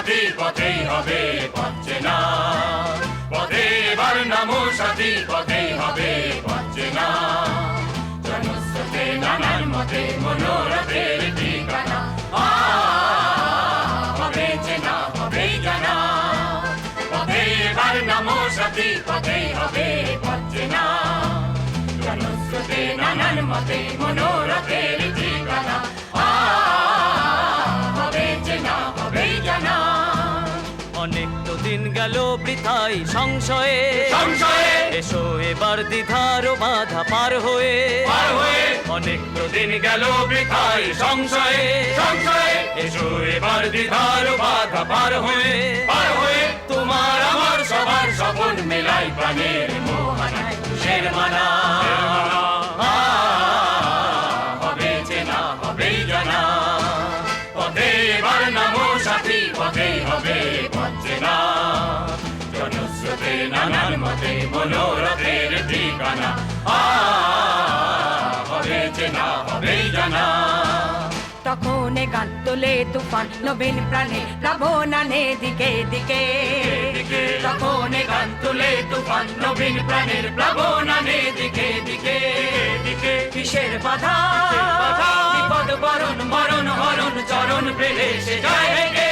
সাথী পথেই হবে পথ চেনা, পথে এবার নামো সাথী পথেই হবে পথ চেনা। জনস্রোতে নানান মতে মনোরথের ঠিকানা, হবে চেনা হবেই জানা, পথে এবার নামো সাথী পথেই হবে পথ চেনা। জনস্রোতে নানান মতে মনোরথের ঠিকানা, হবে চেনা হবেই জানা। অনেক তো দিন গেল বৃথাই সংশয়ে, এসো এবার দ্বিধার বাধা পার হয়ে। অনেক তো দিন গেল বৃথাই সংশয়ে, এসো এবার দ্বিধার বাধা পার হয়ে। তোমার আমার সবার স্বপন মেলাই প্রাণের মোহনায় তুষের মালা, হবে চেনা হবেই জানা, পথে এবার নামো সাথী পথেই হবে পথ চেনা। জনস্রোতে নানান মতে মনোরথের ঠিকানা, হবে চেনা হবেই জানা। তখন গান তোলে তুফান নবীন প্রাণে প্লাবনানে দিকে দিকে। তখন গান তোলে তুফান নবীন প্রাণের প্লাবনানে দিকে দিকে। কিসের বাধা বিপদ বরণ মরণ হরণ চরণ পেলে সে যায় হেগে।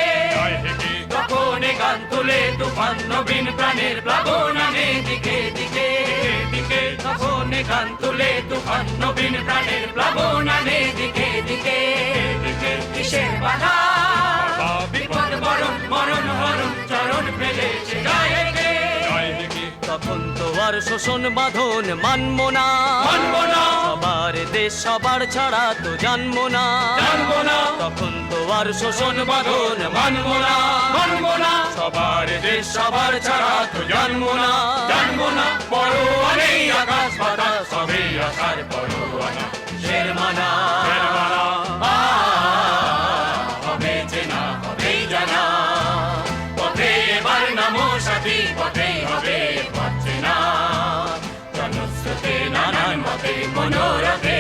তখন গান তোলে তুফান নবীন প্রাণের প্লাবনানে দিকে দিকে। তখন গান তোলে তুফান নবীন প্রাণের প্লাবনানে দিকে দিকে। কিসের বাধা বিপদ বরণ মরণ হরণ চরণ পেলে সে যায় হেগে। তখন তো আর শোষণ বাঁধন মানবো না, সবার দেশ সবার ছাড়া তো জানবো না। তখন তো আর শোষণ বাঁধন মানবো না, সবার দেশ সবার ছাড়া তো জানবো না। পরোয়া নেই আকাশ বাতাস সবই আসার পরোয়ানা, শের মানা। হবে চেনা হবেই জানা, পথে এবার নামো সাথী পথেই হবে পথ চেনা। জনস্রোতে নানান মতে মনোরথে